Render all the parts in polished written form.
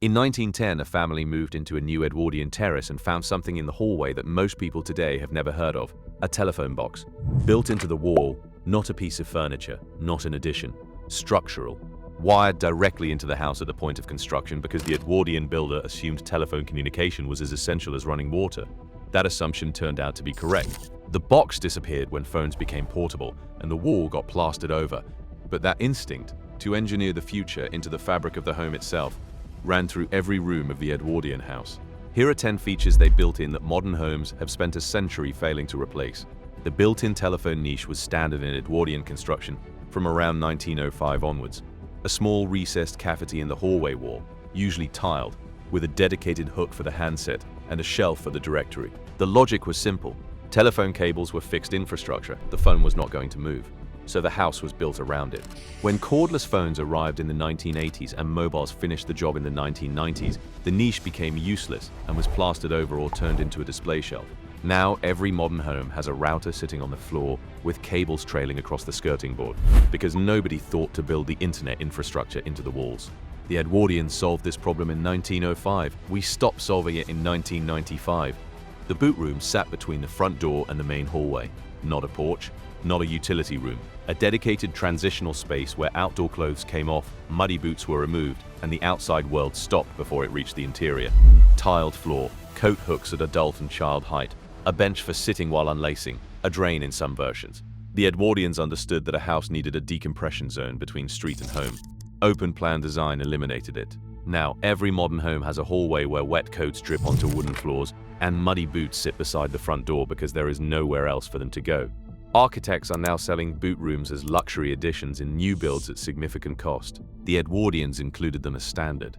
In 1910, a family moved into a new Edwardian terrace and found something in the hallway that most people today have never heard of: a telephone box. Built into the wall, not a piece of furniture, not an addition. Structural. Wired directly into the house at the point of construction because the Edwardian builder assumed telephone communication was as essential as running water. That assumption turned out to be correct. The box disappeared when phones became portable and the wall got plastered over. But that instinct to engineer the future into the fabric of the home itself ran through every room of the Edwardian house. Here are 10 features they built in that modern homes have spent a century failing to replace. The built-in telephone niche was standard in Edwardian construction from around 1905 onwards. A small recessed cavity in the hallway wall, usually tiled, with a dedicated hook for the handset and a shelf for the directory. The logic was simple. Telephone cables were fixed infrastructure. The phone was not going to move, so the house was built around it. When cordless phones arrived in the 1980s and mobiles finished the job in the 1990s, the niche became useless and was plastered over or turned into a display shelf. Now, every modern home has a router sitting on the floor with cables trailing across the skirting board, because nobody thought to build the internet infrastructure into the walls. The Edwardians solved this problem in 1905. We stopped solving it in 1995. The boot room sat between the front door and the main hallway. Not a porch, not a utility room. A dedicated transitional space where outdoor clothes came off, muddy boots were removed, and the outside world stopped before it reached the interior. Tiled floor, coat hooks at adult and child height, a bench for sitting while unlacing, a drain in some versions. The Edwardians understood that a house needed a decompression zone between street and home. Open plan design eliminated it. Now, every modern home has a hallway where wet coats drip onto wooden floors and muddy boots sit beside the front door because there is nowhere else for them to go. Architects are now selling boot rooms as luxury additions in new builds at significant cost. The Edwardians included them as standard.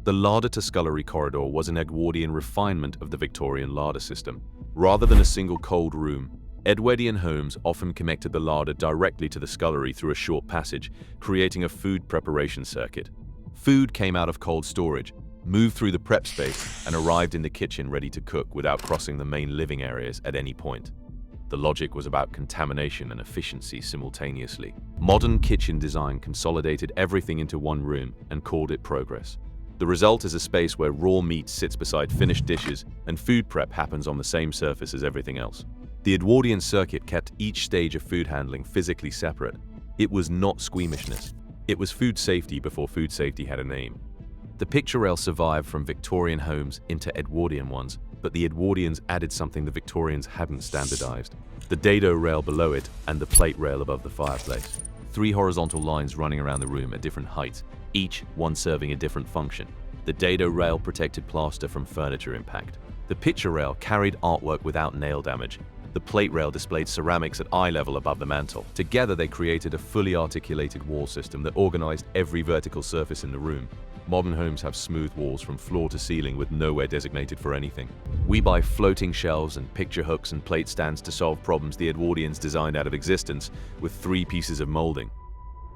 The larder to scullery corridor was an Edwardian refinement of the Victorian larder system. Rather than a single cold room, Edwardian homes often connected the larder directly to the scullery through a short passage, creating a food preparation circuit. Food came out of cold storage, moved through the prep space, and arrived in the kitchen ready to cook without crossing the main living areas at any point. The logic was about contamination and efficiency simultaneously. Modern kitchen design consolidated everything into one room and called it progress. The result is a space where raw meat sits beside finished dishes and food prep happens on the same surface as everything else. The Edwardian circuit kept each stage of food handling physically separate. It was not squeamishness. It was food safety before food safety had a name. The picture rail survived from Victorian homes into Edwardian ones, but the Edwardians added something the Victorians hadn't standardized: the dado rail below it and the plate rail above the fireplace. 3 horizontal lines running around the room at different heights, each one serving a different function. The dado rail protected plaster from furniture impact. The picture rail carried artwork without nail damage. The plate rail displayed ceramics at eye level above the mantel. Together they created a fully articulated wall system that organized every vertical surface in the room. Modern homes have smooth walls from floor to ceiling with nowhere designated for anything. We buy floating shelves and picture hooks and plate stands to solve problems the Edwardians designed out of existence with 3 pieces of molding.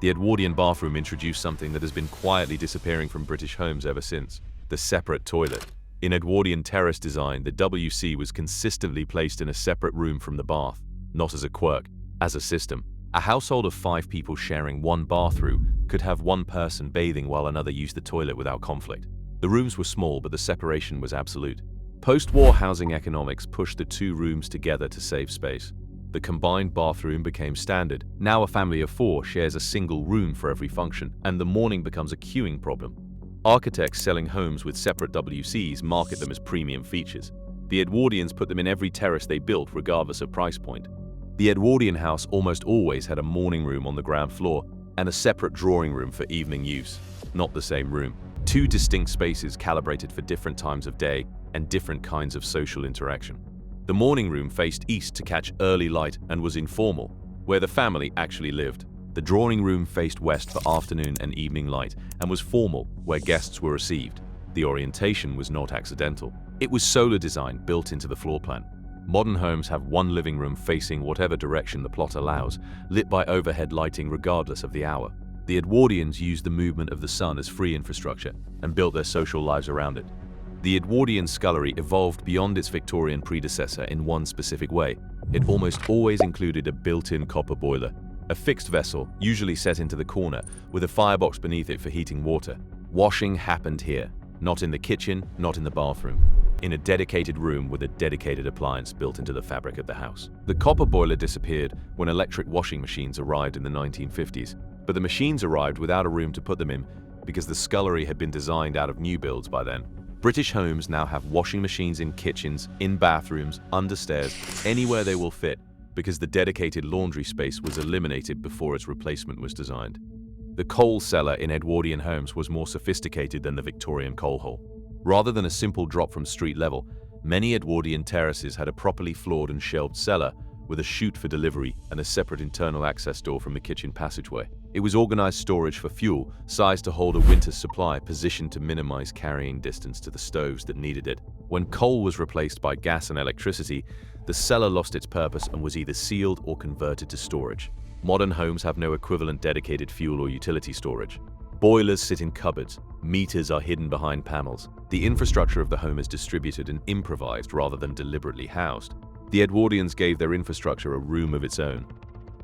The Edwardian bathroom introduced something that has been quietly disappearing from British homes ever since: the separate toilet. In Edwardian terrace design, the WC was consistently placed in a separate room from the bath, not as a quirk, as a system. A household of 5 people sharing one bathroom could have one person bathing while another used the toilet without conflict. The rooms were small, but the separation was absolute. Post-war housing economics pushed the 2 rooms together to save space. The combined bathroom became standard. Now a family of 4 shares a single room for every function, and the morning becomes a queuing problem. Architects selling homes with separate WCs market them as premium features. The Edwardians put them in every terrace they built, regardless of price point. The Edwardian house almost always had a morning room on the ground floor and a separate drawing room for evening use, not the same room. 2 distinct spaces calibrated for different times of day and different kinds of social interaction. The morning room faced east to catch early light and was informal, where the family actually lived. The drawing room faced west for afternoon and evening light and was formal, where guests were received. The orientation was not accidental. It was solar design built into the floor plan. Modern homes have one living room facing whatever direction the plot allows, lit by overhead lighting regardless of the hour. The Edwardians used the movement of the sun as free infrastructure and built their social lives around it. The Edwardian scullery evolved beyond its Victorian predecessor in one specific way. It almost always included a built-in copper boiler, a fixed vessel, usually set into the corner, with a firebox beneath it for heating water. Washing happened here. Not in the kitchen, not in the bathroom. In a dedicated room with a dedicated appliance built into the fabric of the house. The copper boiler disappeared when electric washing machines arrived in the 1950s, but the machines arrived without a room to put them in because the scullery had been designed out of new builds by then. British homes now have washing machines in kitchens, in bathrooms, under stairs, anywhere they will fit, because the dedicated laundry space was eliminated before its replacement was designed. The coal cellar in Edwardian homes was more sophisticated than the Victorian coal hole. Rather than a simple drop from street level, many Edwardian terraces had a properly floored and shelved cellar with a chute for delivery and a separate internal access door from the kitchen passageway. It was organized storage for fuel, sized to hold a winter's supply, positioned to minimize carrying distance to the stoves that needed it. When coal was replaced by gas and electricity, the cellar lost its purpose and was either sealed or converted to storage. Modern homes have no equivalent dedicated fuel or utility storage. Boilers sit in cupboards, meters are hidden behind panels. The infrastructure of the home is distributed and improvised rather than deliberately housed. The Edwardians gave their infrastructure a room of its own.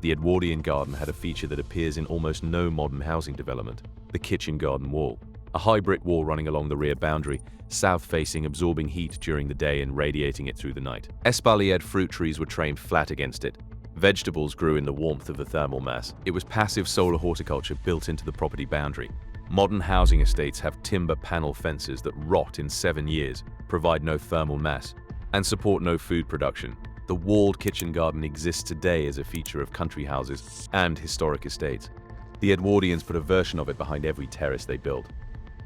The Edwardian garden had a feature that appears in almost no modern housing development: the kitchen garden wall. A high brick wall running along the rear boundary, south-facing, absorbing heat during the day and radiating it through the night. Espalier fruit trees were trained flat against it. Vegetables grew in the warmth of the thermal mass. It was passive solar horticulture built into the property boundary. Modern housing estates have timber panel fences that rot in 7 years, provide no thermal mass, and support no food production. The walled kitchen garden exists today as a feature of country houses and historic estates. The Edwardians put a version of it behind every terrace they built.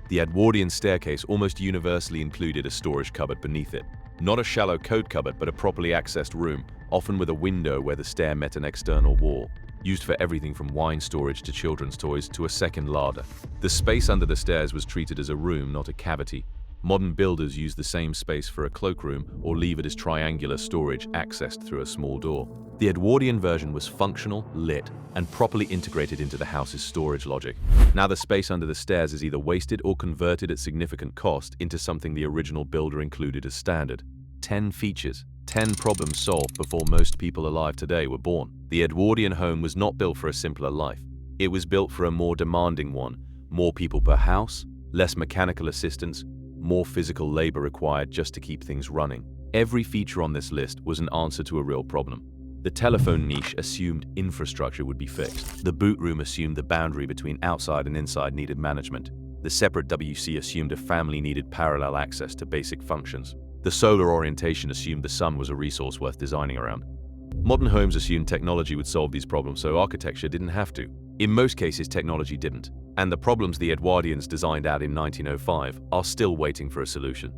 The Edwardian staircase almost universally included a storage cupboard beneath it. Not a shallow coat cupboard, but a properly accessed room, often with a window where the stair met an external wall, used for everything from wine storage to children's toys to a second larder. The space under the stairs was treated as a room, not a cavity. Modern builders use the same space for a cloakroom or leave it as triangular storage accessed through a small door. The Edwardian version was functional, lit, and properly integrated into the house's storage logic. Now the space under the stairs is either wasted or converted at significant cost into something the original builder included as standard. 10 features, 10 problems solved before most people alive today were born. The Edwardian home was not built for a simpler life. It was built for a more demanding one. More people per house, less mechanical assistance, more physical labor required just to keep things running. Every feature on this list was an answer to a real problem. The telephone niche assumed infrastructure would be fixed. The boot room assumed the boundary between outside and inside needed management. The separate WC assumed a family needed parallel access to basic functions. The solar orientation assumed the sun was a resource worth designing around. Modern homes assumed technology would solve these problems, so architecture didn't have to. In most cases, technology didn't, and the problems the Edwardians designed out in 1905 are still waiting for a solution.